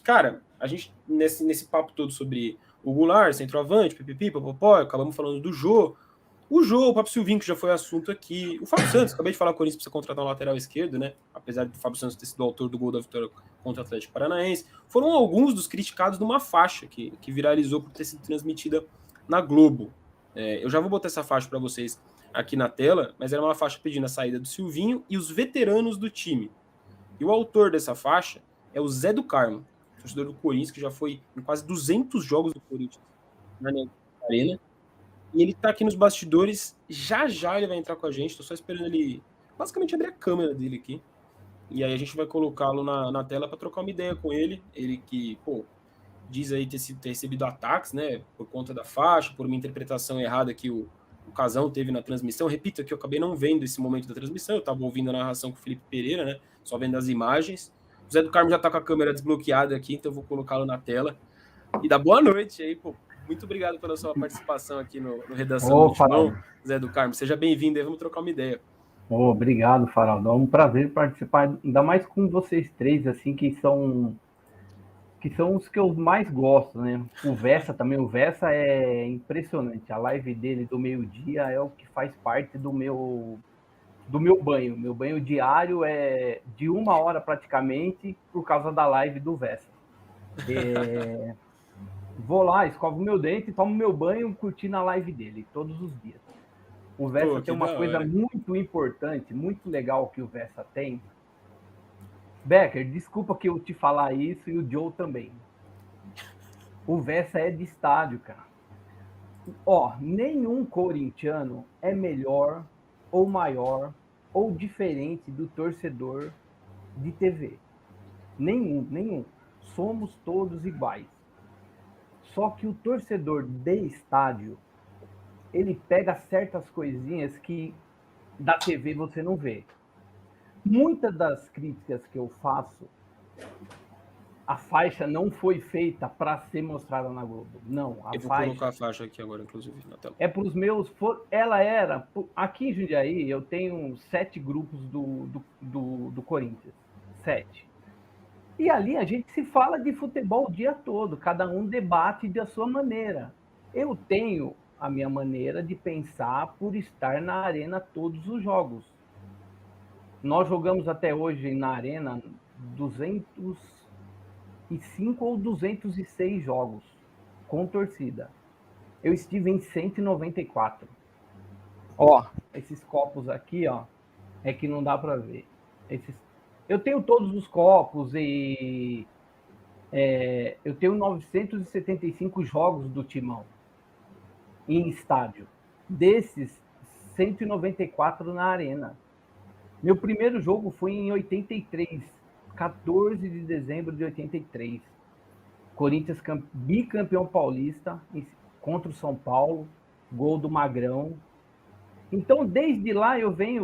Cara, a gente, nesse papo todo sobre o Goulart, centroavante, pipipi, popopó, acabamos falando do Jô. O Jô, o Fábio Silvinho, que já foi assunto aqui. O Fábio Santos, acabei de falar que o Corinthians precisa contratar um lateral esquerdo, né? Apesar do Fábio Santos ter sido o autor do gol da vitória contra o Atlético Paranaense. Foram alguns dos criticados numa faixa que viralizou por ter sido transmitida na Globo. Eu já vou botar essa faixa para vocês aqui na tela, mas era uma faixa pedindo a saída do Silvinho e os veteranos do time. E o autor dessa faixa é o Zé do Carmo, torcedor do Corinthians, que já foi em quase 200 jogos do Corinthians na Arena. E ele tá aqui nos bastidores, já ele vai entrar com a gente, tô só esperando ele basicamente abrir a câmera dele aqui. E aí a gente vai colocá-lo na tela para trocar uma ideia com ele. Ele que, pô, diz aí ter recebido ataques, né, por conta da faixa, por uma interpretação errada que o Casão teve na transmissão. Repito que eu acabei não vendo esse momento da transmissão, eu tava ouvindo a narração com o Felipe Pereira, né, só vendo as imagens. O Zé do Carmo já tá com a câmera desbloqueada aqui, então eu vou colocá-lo na tela. E dá boa noite aí, pô. Muito obrigado pela sua participação aqui no Redação do Timão, Zé do Carmo. Seja bem-vindo aí, vamos trocar uma ideia. Obrigado, Faraldo. É um prazer participar, ainda mais com vocês três, assim, que são os que eu mais gosto, né? O Vessa também, o Vessa é impressionante. A live dele do meio-dia é o que faz parte do meu banho. Meu banho diário é de 1 hora praticamente por causa da live do Vessa. Vou lá, escovo meu dente, tomo meu banho curtindo a live dele todos os dias. O Vessa tem uma coisa muito importante, muito legal que o Vessa tem. Becker, desculpa que eu te falar isso e o Joe também. O Vessa é de estádio, cara. Nenhum corintiano é melhor ou maior ou diferente do torcedor de TV. Nenhum. Somos todos iguais. Só que o torcedor de estádio, ele pega certas coisinhas que da TV você não vê. Muitas das críticas que eu faço, a faixa não foi feita para ser mostrada na Globo. Não, eu vou colocar a faixa aqui agora, inclusive, na tela. É para os meus. Ela era. Aqui em Jundiaí, eu tenho 7 grupos do Corinthians. 7. E ali a gente se fala de futebol o dia todo, cada um debate da sua maneira. Eu tenho a minha maneira de pensar por estar na arena todos os jogos. Nós jogamos até hoje na arena 205 ou 206 jogos com torcida. Eu estive em 194. Esses copos aqui, é que não dá para ver. Eu tenho todos os copos e eu tenho 975 jogos do Timão em estádio. Desses, 194 na arena. Meu primeiro jogo foi em 83, 14 de dezembro de 83. Corinthians bicampeão paulista contra o São Paulo, gol do Magrão. Então, desde lá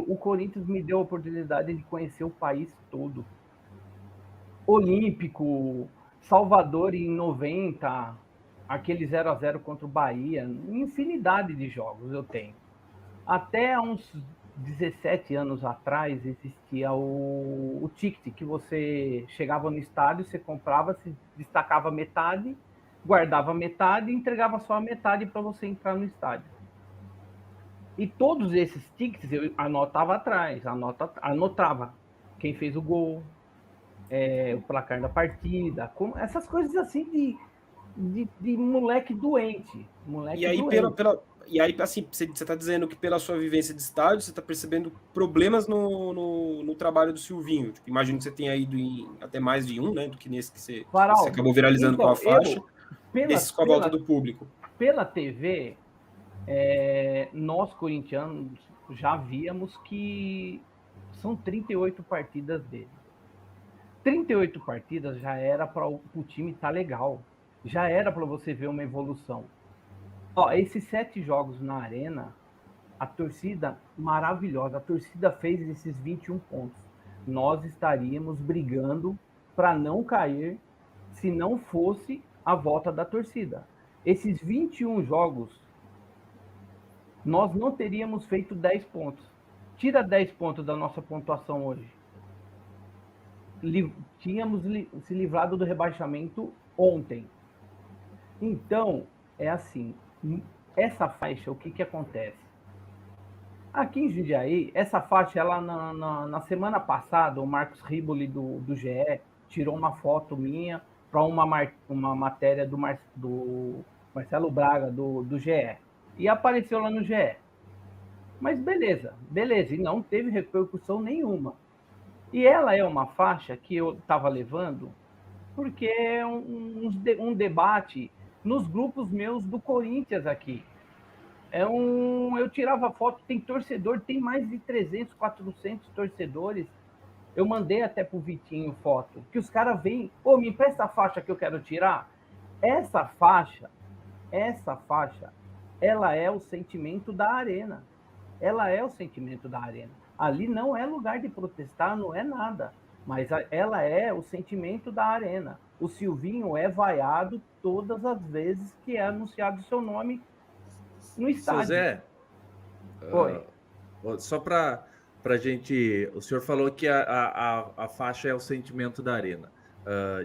o Corinthians me deu a oportunidade de conhecer o país todo. Olímpico, Salvador em 90, aquele 0-0 contra o Bahia, infinidade de jogos eu tenho. Até uns 17 anos atrás existia o ticket, que você chegava no estádio, você comprava, se destacava metade, guardava metade e entregava só a metade para você entrar no estádio. E todos esses tickets eu anotava atrás, anotava quem fez o gol, o placar da partida, essas coisas assim de moleque doente. E aí, e aí, assim, você está dizendo que pela sua vivência de estádio, você está percebendo problemas no trabalho do Silvinho. Tipo, imagino que você tenha ido em até mais de um, né? Do que nesse que você acabou viralizando com a faixa. Esses com a volta do público. Pela TV, nós corintianos já víamos que são 38 partidas dele. 38 partidas já era para o time estar legal. Já era para você ver uma evolução. Esses 7 jogos na arena, a torcida maravilhosa, a torcida fez esses 21 pontos. Nós estaríamos brigando para não cair se não fosse a volta da torcida. Esses 21 jogos, nós não teríamos feito 10 pontos. Tira 10 pontos da nossa pontuação hoje. tínhamos se livrado do rebaixamento ontem. Então, é assim, essa faixa, o que acontece? Aqui em Jundiaí, essa faixa, ela na semana passada, o Marcos Riboli do GE tirou uma foto minha para uma matéria do Marcelo Braga, do GE. E apareceu lá no GE. Mas beleza, e não teve repercussão nenhuma. E ela é uma faixa que eu estava levando porque é um debate nos grupos meus do Corinthians aqui. Eu tirava foto, tem torcedor, tem mais de 300, 400 torcedores. Eu mandei até pro Vitinho foto, que os caras vêm, me empresta a faixa que eu quero tirar. Essa faixa, ela é o sentimento da arena. Ela é o sentimento da arena. Ali não é lugar de protestar, não é nada. Mas ela é o sentimento da arena. O Silvinho é vaiado todas as vezes que é anunciado o seu nome no estádio. Seu Zé, só para a gente... O senhor falou que a faixa é o sentimento da arena.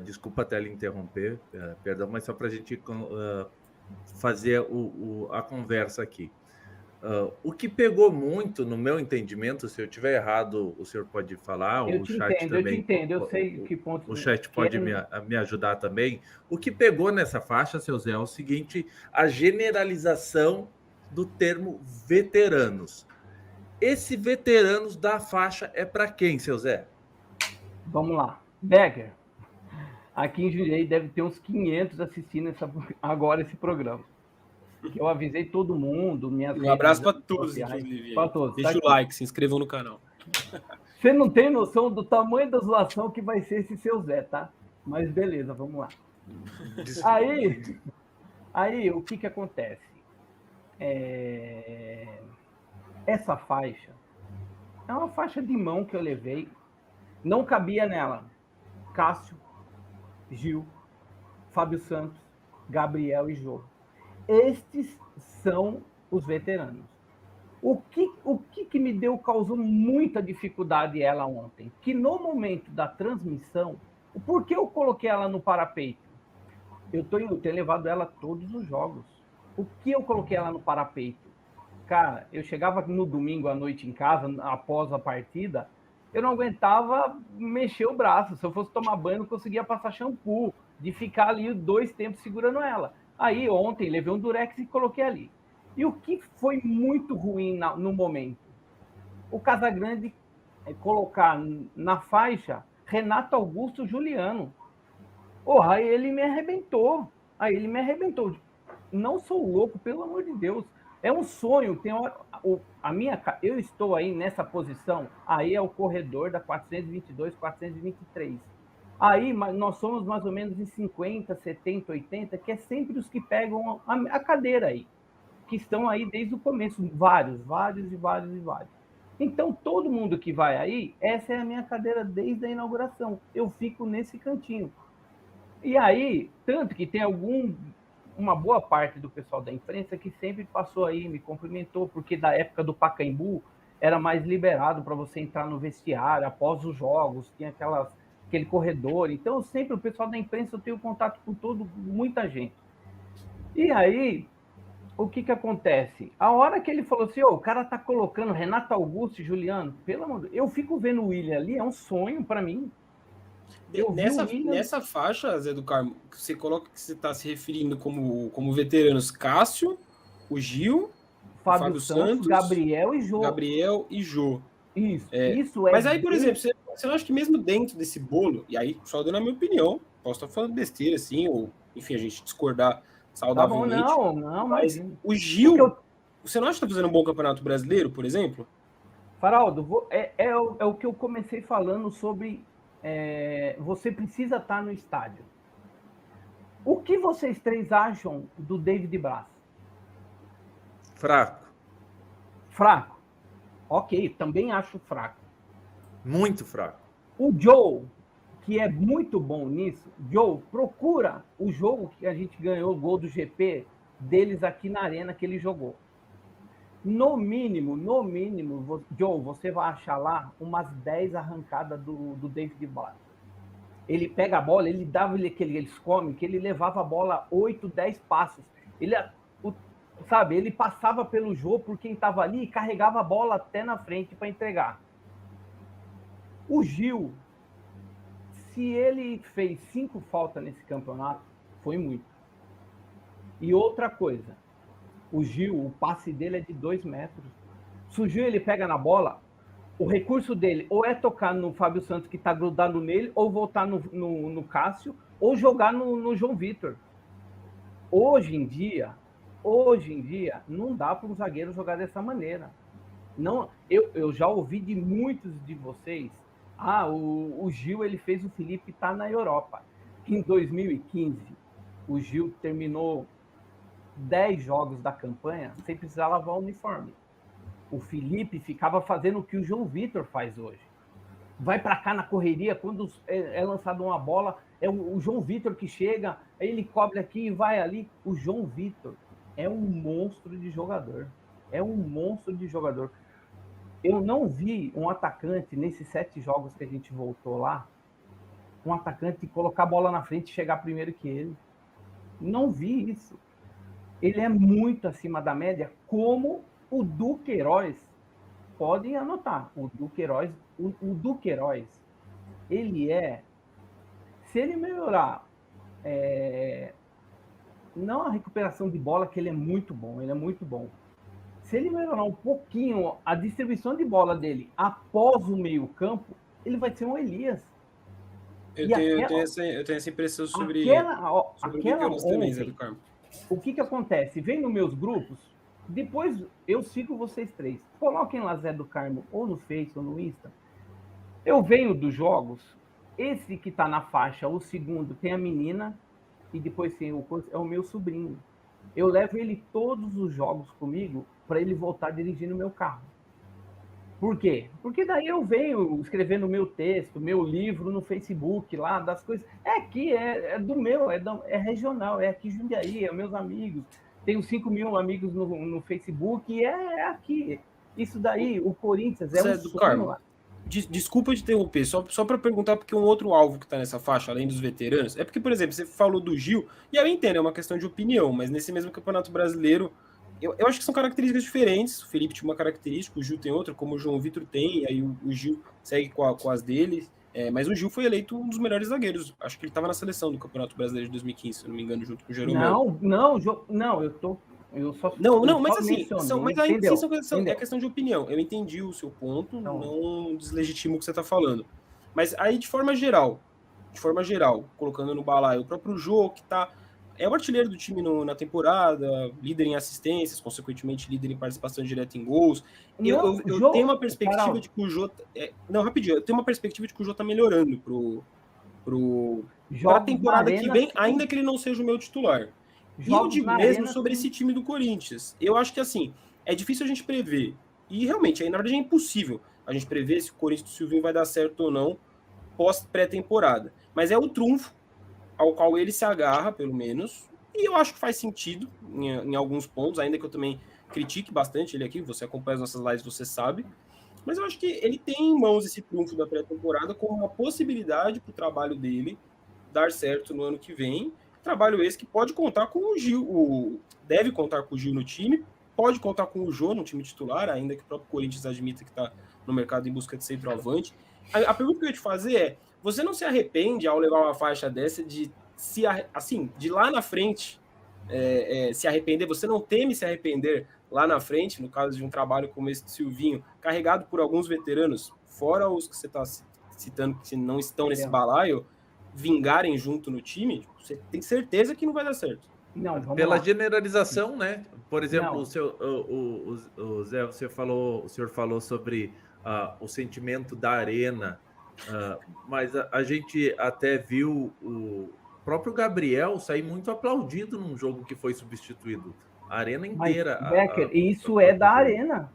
Desculpa até lhe interromper, perdão, mas só para a gente fazer a conversa aqui. O que pegou muito, no meu entendimento, se eu estiver errado, o senhor pode falar, eu o te chat entendo, também. Eu te entendo, eu sei que ponto... O chat pode me ajudar também. O que pegou nessa faixa, seu Zé, é o seguinte: a generalização do termo veteranos. Esse veteranos da faixa é para quem, seu Zé? Vamos lá. Becker, aqui em Jundiaí deve ter uns 500 assistindo agora esse programa. Que eu avisei todo mundo. Um abraço para todos, inclusive. Para todos. Deixa o like, se inscrevam no canal. Você não tem noção do tamanho da zoação que vai ser esse seu Zé, tá? Mas beleza, vamos lá. Aí o que acontece? Essa faixa é uma faixa de mão que eu levei. Não cabia nela Cássio, Gil, Fábio Santos, Gabriel e Jô. Estes são os veteranos. O que me causou muita dificuldade ela ontem? Que no momento da transmissão, por que eu coloquei ela no parapeito? Eu tenho levado ela a todos os jogos. O que eu coloquei ela no parapeito? Cara, eu chegava no domingo à noite em casa, após a partida, eu não aguentava mexer o braço. Se eu fosse tomar banho, eu não conseguia passar shampoo, de ficar ali 2 tempos segurando ela. Aí, ontem, levei um durex e coloquei ali. E o que foi muito ruim no momento? O Casagrande colocar na faixa Renato Augusto Juliano. Aí ele me arrebentou. Não sou louco, pelo amor de Deus. É um sonho. Eu estou aí nessa posição. Aí é o corredor da 422, 423. Aí nós somos mais ou menos em 50, 70, 80, que é sempre os que pegam a cadeira aí, que estão aí desde o começo, vários. Então, todo mundo que vai aí, essa é a minha cadeira desde a inauguração. Eu fico nesse cantinho. E aí, tanto que tem uma boa parte do pessoal da imprensa que sempre passou aí, me cumprimentou, porque da época do Pacaembu era mais liberado para você entrar no vestiário após os jogos, tinha aquele corredor. Então, sempre o pessoal da imprensa, eu tenho contato com muita gente. E aí, o que acontece? A hora que ele falou assim, o cara tá colocando Renato Augusto e Juliano, pelo amor de Deus, eu fico vendo o William ali, é um sonho para mim. Nessa faixa, Zé do Carmo, que você coloca que você está se referindo como veteranos Cássio, o Gil, Fábio Santos, Gabriel e Jô. Isso Mas aí, por exemplo, você não acha que mesmo dentro desse bolo, e aí só dando a minha opinião, posso estar falando besteira, assim, ou enfim, a gente discordar saudavelmente. Tá bom, não, mas o Gil, você não acha que está fazendo um bom campeonato brasileiro, por exemplo? Faraldo, é o que eu comecei falando sobre você precisa estar no estádio. O que vocês três acham do David Braz? Fraco? Ok, também acho fraco. Muito fraco. O Joe, que é muito bom nisso, procura o jogo que a gente ganhou, o gol do GP deles aqui na arena que ele jogou. No mínimo, Joe, você vai achar lá umas 10 arrancadas do David Braz. Ele pega a bola, ele dava eles comem, que ele levava a bola 8, 10 passos. Ele passava pelo jogo por quem estava ali e carregava a bola até na frente para entregar. O Gil, se ele fez 5 faltas nesse campeonato, foi muito. E outra coisa, o Gil, o passe dele é de 2 metros. Se o Gil ele pega na bola, o recurso dele ou é tocar no Fábio Santos, que está grudado nele, ou voltar no Cássio, ou jogar no João Vitor. Hoje em dia, não dá para um zagueiro jogar dessa maneira. Não, eu já ouvi de muitos de vocês, o Gil ele fez o Felipe estar na Europa. Em 2015, o Gil terminou 10 jogos da campanha sem precisar lavar o uniforme. O Felipe ficava fazendo o que o João Vitor faz hoje. Vai para cá na correria, quando é lançada uma bola, é o João Vitor que chega, aí ele cobre aqui e vai ali. O João Vitor é um monstro de jogador. É um monstro de jogador. Eu não vi um atacante, nesses 7 jogos que a gente voltou lá, um atacante colocar a bola na frente e chegar primeiro que ele. Não vi isso. Ele é muito acima da média, como o Duqueiroz. Podem anotar. O Duqueiroz, ele é... Se ele melhorar... não a recuperação de bola, que ele é muito bom. Se ele melhorar um pouquinho a distribuição de bola dele após o meio-campo, ele vai ser um Elias. Eu tenho essa impressão sobre o Duqueiroz também, Zé do Carmo. O que acontece? Vem nos meus grupos, depois eu sigo vocês 3. Coloquem lá Zé do Carmo, ou no Face, ou no Insta. Eu venho dos jogos, esse que tá na faixa, o segundo, tem a menina, e depois tem é o meu sobrinho. Eu levo ele todos os jogos comigo para ele voltar dirigindo o meu carro. Por quê? Porque daí eu venho escrevendo meu texto, meu livro no Facebook, lá, das coisas. É aqui, é do meu, é regional, é aqui Jundiaí, é meus amigos. Tenho 5 mil amigos no Facebook e é aqui. Isso daí, o Corinthians é um sonho lá. Desculpa te interromper, só para perguntar, porque um outro alvo que está nessa faixa, além dos veteranos, é porque, por exemplo, você falou do Gil, e eu entendo, é uma questão de opinião, mas nesse mesmo Campeonato Brasileiro, eu acho que são características diferentes. O Felipe tinha uma característica, o Gil tem outra, como o João Vitor tem, aí o Gil segue com as dele, mas o Gil foi eleito um dos melhores zagueiros. Acho que ele estava na seleção do Campeonato Brasileiro de 2015, se eu não me engano, junto com o Jeromel. Mas assim, é questão de opinião. Eu entendi o seu ponto, não deslegitimo o que você está falando. Mas aí, de forma geral, colocando no balaio o próprio Jô, que é o artilheiro do time na temporada, líder em assistências, consequentemente líder em participação direta em gols. Eu tenho uma perspectiva de que o Jô... eu tenho uma perspectiva de que o Jô tá melhorando para a temporada que vem, ainda que ele não seja o meu titular. E eu digo mesmo sobre esse time do Corinthians. Eu acho que, assim, é difícil a gente prever. E, realmente, aí, na verdade, é impossível a gente prever se o Corinthians do Silvinho vai dar certo ou não pós-pré-temporada. Mas é o trunfo ao qual ele se agarra, pelo menos. E eu acho que faz sentido em alguns pontos, ainda que eu também critique bastante ele aqui. Você acompanha as nossas lives, você sabe. Mas eu acho que ele tem em mãos esse trunfo da pré-temporada como uma possibilidade para o trabalho dele dar certo no ano que vem. Trabalho esse que pode contar com o Gil, deve contar com o Gil no time, pode contar com o Jô no time titular, ainda que o próprio Corinthians admita que está no mercado em busca de centroavante. A pergunta que eu ia te fazer é, você não se arrepende ao levar uma faixa dessa de lá na frente se arrepender? Você não teme se arrepender lá na frente, no caso de um trabalho como esse do Silvinho, carregado por alguns veteranos, fora os que você está citando que não estão nesse balaio, vingarem junto no time? Você tem certeza que não vai dar certo? Não, pela generalização, né? Por exemplo, o Zé, o senhor falou sobre o sentimento da arena, mas a gente até viu o próprio Gabriel sair muito aplaudido num jogo que foi substituído. A arena inteira. Mas, Becker, isso é da arena.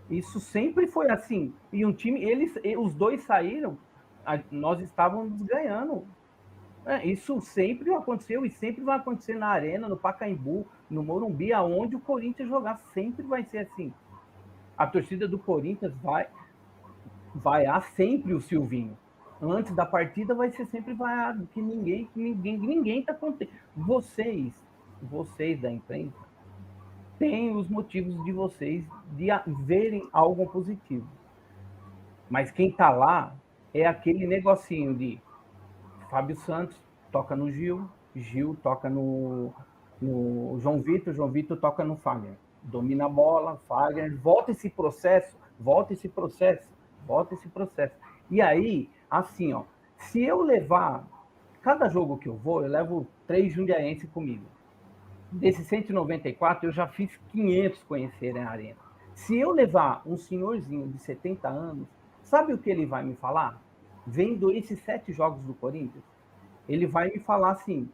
Isso sempre foi assim. E um time, os dois saíram, nós estávamos ganhando. Isso sempre aconteceu e sempre vai acontecer na Arena, no Pacaembu, no Morumbi, aonde o Corinthians jogar, sempre vai ser assim. A torcida do Corinthians vai vaiar sempre o Silvinho, antes da partida vai ser sempre vaiado, que ninguém tá contente. Vocês da imprensa, têm os motivos de vocês de verem algo positivo. Mas quem tá lá é aquele negocinho de Fábio Santos toca no Gil, Gil toca no João Vitor toca no Fagner. Domina a bola, Fagner, volta esse processo. E aí, assim, ó, se eu levar, cada jogo que eu levo 3 jundiaenses comigo. Desses 194, eu já fiz 500 conhecerem a arena. Se eu levar um senhorzinho de 70 anos, sabe o que ele vai me falar? Vendo esses 7 jogos do Corinthians, ele vai me falar assim,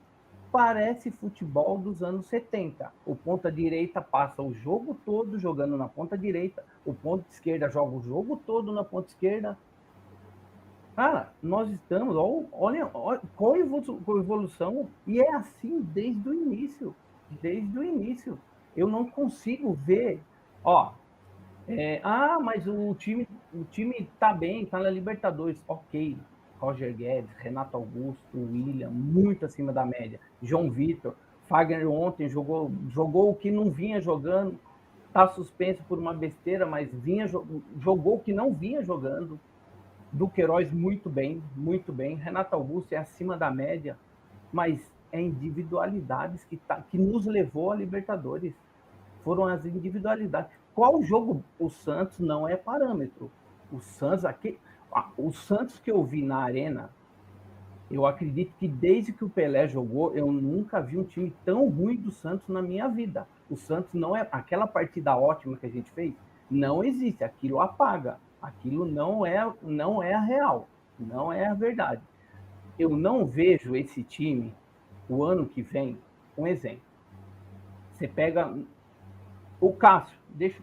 parece futebol dos anos 70. O ponta-direita passa o jogo todo jogando na ponta-direita, o ponta-esquerda joga o jogo todo na ponta-esquerda. Cara, nós estamos, olha qual a evolução, e é assim desde o início. Eu não consigo ver, mas o time tá bem, tá na Libertadores, ok. Roger Guedes, Renato Augusto, William, muito acima da média. João Vitor, Fagner ontem jogou o que não vinha jogando, tá suspenso por uma besteira, mas jogou o que não vinha jogando. Duqueiroz muito bem. Renato Augusto é acima da média, mas é individualidades que nos levou a Libertadores. Foram as individualidades. Qual jogo? O Santos não é parâmetro. O Santos que eu vi na arena, eu acredito que desde que o Pelé jogou, eu nunca vi um time tão ruim do Santos na minha vida. O Santos não é... Aquela partida ótima que a gente fez, não existe. Aquilo apaga. Aquilo não é a real. Não é a verdade. Eu não vejo esse time, o ano que vem, um exemplo. Você pega o Cássio, deixa o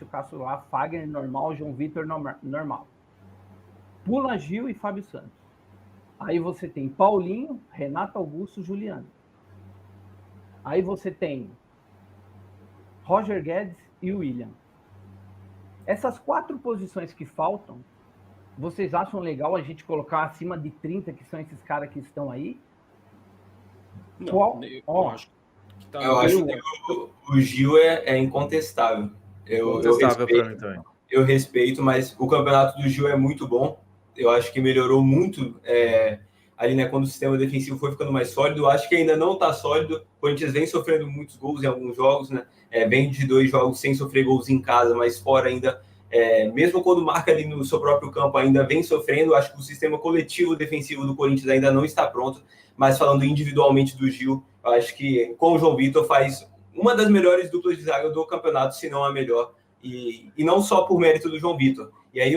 Cássio lá, Fagner normal, João Vitor normal. Pula Gil e Fábio Santos. Aí você tem Paulinho, Renato Augusto, Juliano. Aí você tem Roger Guedes e William. Essas 4 posições que faltam, vocês acham legal a gente colocar acima de 30, que são esses caras que estão aí? Não, eu acho que tá. Eu acho que o Gil é incontestável. Eu respeito, mas o campeonato do Gil é muito bom. Eu acho que melhorou muito ali, né, quando o sistema defensivo foi ficando mais sólido. Eu acho que ainda não está sólido. O Corinthians vem sofrendo muitos gols em alguns jogos, né? Vem de 2 jogos sem sofrer gols em casa, mas fora ainda, mesmo quando marca ali no seu próprio campo, ainda vem sofrendo. Eu acho que o sistema coletivo defensivo do Corinthians ainda não está pronto. Mas falando individualmente do Gil, eu acho que com o João Vitor faz uma das melhores duplas de zaga do campeonato, se não a melhor. E não só por mérito do João Vitor. E aí,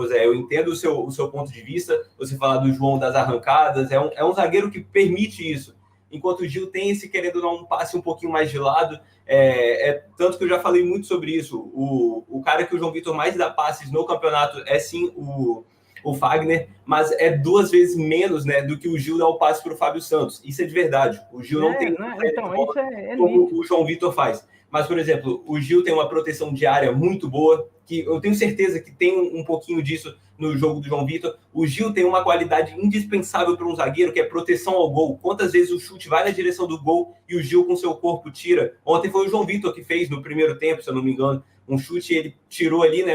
Zé, eu entendo o seu ponto de vista, você falar do João das arrancadas, é um zagueiro que permite isso, enquanto o Gil tem esse querendo dar um passe um pouquinho mais de lado, tanto que eu já falei muito sobre isso, o cara que o João Vitor mais dá passes no campeonato é sim o Fagner, mas é 2 vezes menos, né, do que o Gil dá o passe para o Fábio Santos, isso é de verdade, o Gil não tem então, isso é como o João Vitor faz. Mas, por exemplo, o Gil tem uma proteção de área muito boa, que eu tenho certeza que tem um pouquinho disso no jogo do João Vitor. O Gil tem uma qualidade indispensável para um zagueiro, que é proteção ao gol. Quantas vezes o chute vai na direção do gol e o Gil com seu corpo tira? Ontem foi o João Vitor que fez no primeiro tempo, se eu não me engano. Um chute, ele tirou ali, né,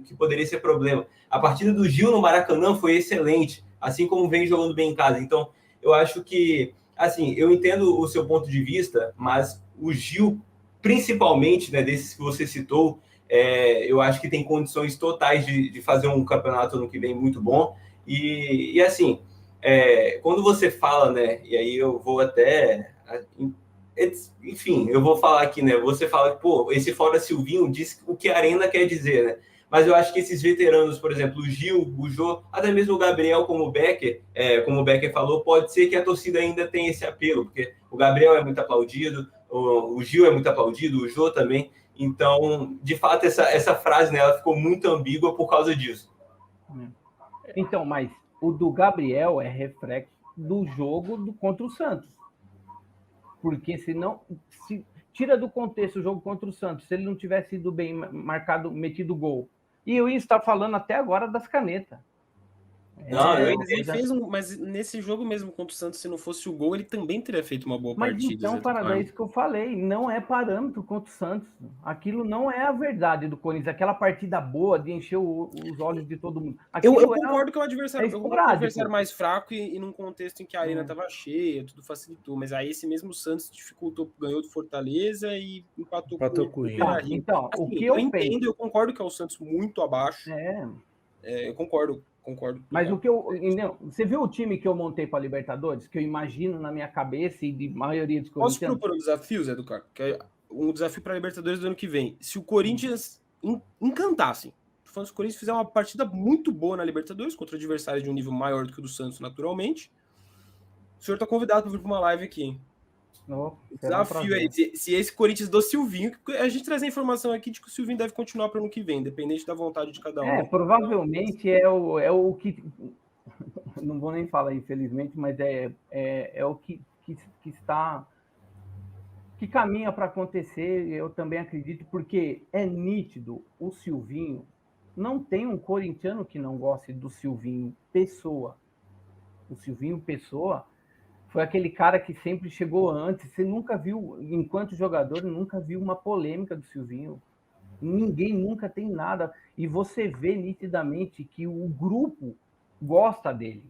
que poderia ser problema. A partida do Gil no Maracanã foi excelente, assim como vem jogando bem em casa. Então, eu acho que, assim, eu entendo o seu ponto de vista, mas o Gil, principalmente, né, desses que você citou, eu acho que tem condições totais de fazer um campeonato ano que vem muito bom. E assim, quando você fala, né, e aí eu vou até... Enfim, eu vou falar aqui, né, você fala que, pô, esse fora Silvinho diz o que a Arena quer dizer, né? Mas eu acho que esses veteranos, por exemplo, o Gil, o Jô, até mesmo o Gabriel, como o Becker falou, pode ser que a torcida ainda tenha esse apelo, porque o Gabriel é muito aplaudido, o Gil é muito aplaudido, o Jô também. Então, de fato, essa frase, né, ela ficou muito ambígua por causa disso. Então, mas o do Gabriel é reflexo do jogo contra o Santos. Porque se tira do contexto o jogo contra o Santos, se ele não tivesse ido bem marcado, metido gol. E eu ia estar falando até agora das canetas. Não, eu Mas ele fez mas nesse jogo mesmo contra o Santos, se não fosse o gol, ele também teria feito uma boa Mas partida. então, Zé do Paradá, é Carmo. isso que eu falei, não é parâmetro contra o Santos. Aquilo não é a verdade do Corinthians, aquela partida boa de encher os olhos de todo mundo. Eu Aquilo concordo que é um adversário, eu concordo que é um adversário mais fraco e num contexto em que a arena estava cheia, tudo facilitou. Mas aí esse mesmo Santos dificultou, ganhou do Fortaleza e empatou com com o o Inter. Tá, Beira-Rio. então, o Assim, que eu eu entendo, penso. eu concordo que é o Santos muito abaixo. Eu concordo. Mas total. o que eu. Entendeu? Você viu o time que eu montei para Libertadores? Que eu imagino na minha cabeça e de maioria dos Posso corintianos? propor um desafio, Zé do Carmo? Que é um desafio para a Libertadores do ano que vem. Se o Corinthians encantasse, tô falando, se o Corinthians fizer uma partida muito boa na Libertadores, contra adversários de um nível maior do que o do Santos, naturalmente, o senhor está convidado para vir para uma live aqui, hein? Oh, O será um desafio aí, prazer. se esse Corinthians do Silvinho, a gente traz a informação aqui de que o Silvinho deve continuar para o ano que vem, independente da vontade de cada um. Provavelmente é o que. Não vou nem falar, infelizmente, mas é o que está. Que caminha para acontecer, eu também acredito, porque é nítido o Silvinho. Não tem um corintiano que não goste do Silvinho Pessoa. O Silvinho Pessoa foi aquele cara que sempre chegou antes. Você nunca viu, enquanto jogador, nunca viu uma polêmica do Silvinho. Ninguém nunca tem nada. E você vê nitidamente que o grupo gosta dele.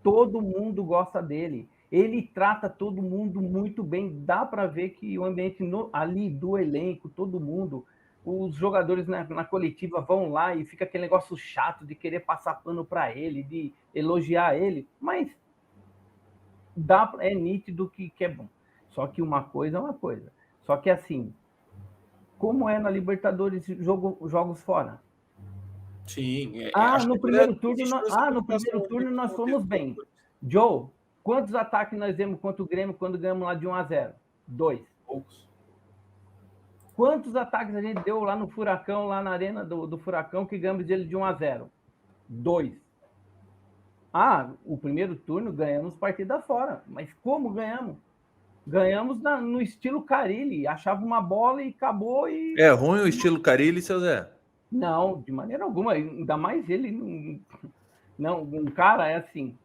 Todo mundo gosta dele. Ele trata todo mundo muito bem. Dá para ver que o ambiente ali do elenco, todo mundo, os jogadores na coletiva vão lá e fica aquele negócio chato de querer passar pano para ele, de elogiar ele. Mas é nítido que é bom. Só que uma coisa é uma coisa. Só que assim, como é na Libertadores jogos fora? Sim. No primeiro turno nós fomos bem. Joe, quantos ataques nós demos contra o Grêmio quando ganhamos lá de 1-0? 2. Poucos. Quantos ataques a gente deu lá no Furacão, lá na arena do Furacão, que ganhamos dele de 1-0? 2. O primeiro turno ganhamos partida fora. Mas como ganhamos? Ganhamos no estilo Carille. Achava uma bola e acabou e... É ruim o estilo Carille, seu Zé? Não, de maneira alguma. Ainda mais ele. Não, um cara é assim.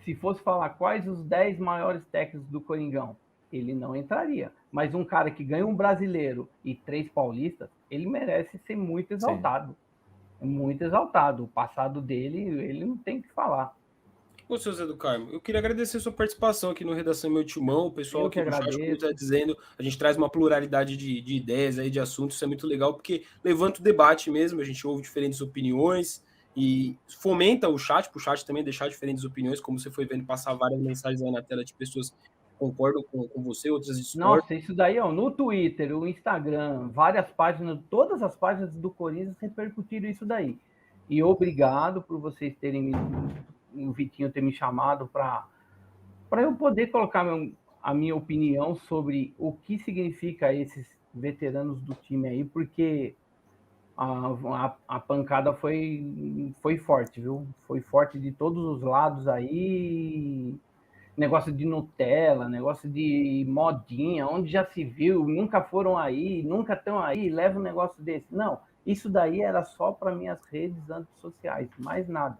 Se fosse falar quais os 10 maiores técnicos do Coringão, ele não entraria. Mas um cara que ganha um brasileiro e 3 paulistas, ele merece ser muito exaltado. Sim. Muito exaltado. O passado dele, ele não tem o que falar. Ô, seu Zé do Carmo, eu queria agradecer a sua participação aqui no Redação Meu Timão, o pessoal aqui do chat, como está dizendo, a gente traz uma pluralidade de ideias aí, de assuntos, isso é muito legal, porque levanta o debate mesmo, a gente ouve diferentes opiniões e fomenta o chat, para o chat também deixar diferentes opiniões, como você foi vendo passar várias mensagens aí na tela de pessoas que concordam com você, outras discordam. Nossa, isso daí, no Twitter, o Instagram, várias páginas, todas as páginas do Corinthians repercutiram isso daí. E obrigado por vocês terem o Vitinho ter me chamado para eu poder colocar a minha opinião sobre o que significa esses veteranos do time aí, porque a pancada foi forte, viu? Foi forte de todos os lados aí. Negócio de Nutella, negócio de modinha, onde já se viu, nunca foram aí, nunca estão aí, leva um negócio desse. Não, isso daí era só para minhas redes antissociais, mais nada.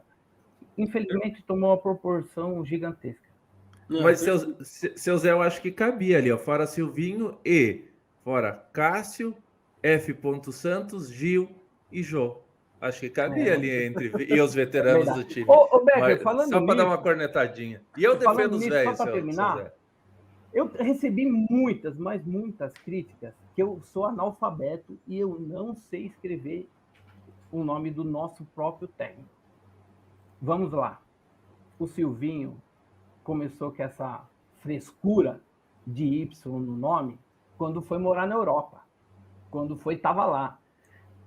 Infelizmente tomou uma proporção gigantesca. Mas seu Zé, eu acho que cabia ali, ó, fora Silvinho e fora Cássio, F. Santos, Gil e Jô. Acho que cabia ali e os veteranos do time. Ô Becker, falando só para dar uma nisso, cornetadinha. E eu defendo os velhos, só para terminar, eu recebi muitas, mas muitas críticas que eu sou analfabeto e eu não sei escrever o nome do nosso próprio técnico. Vamos lá. O Silvinho começou com essa frescura de Y no nome quando foi morar na Europa. Quando estava lá.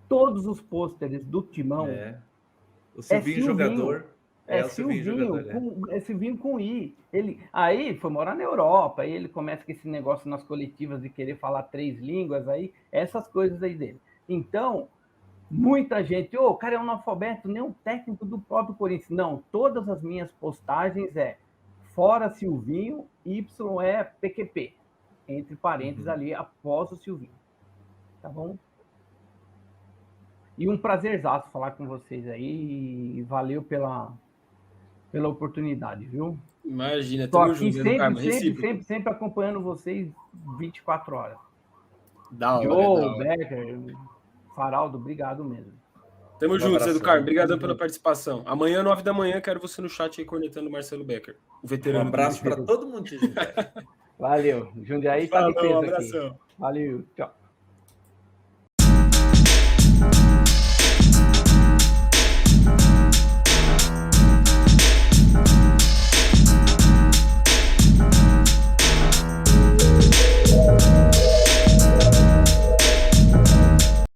Todos os pôsteres do Timão. O Silvinho jogador. O Silvinho com I. Aí foi morar na Europa, aí ele começa com esse negócio nas coletivas de querer falar 3 línguas, aí, essas coisas aí dele. Então, muita gente, o cara é um analfabeto, nem um técnico do próprio Corinthians. Não, todas as minhas postagens fora Silvinho, Y é PQP. Entre parênteses ali, após o Silvinho. Tá bom? E um prazerzaço falar com vocês aí. Valeu pela oportunidade, viu? Imagina, Estou tamo aqui junto, Carmo, recíproco. sempre acompanhando vocês 24 horas. Da hora, da Joe, hora. Becker, Faraldo, obrigado mesmo. Tamo junto, Zé do Carmo. Obrigadão pela junto. participação. Amanhã, 9 da manhã, quero você no chat aí cornetando o Marcelo Becker, o Um veterano. abraço para todo mundo de Jundiaí. Valeu. Jundiaí tá de Falou, peso abração. aqui. Valeu, tchau.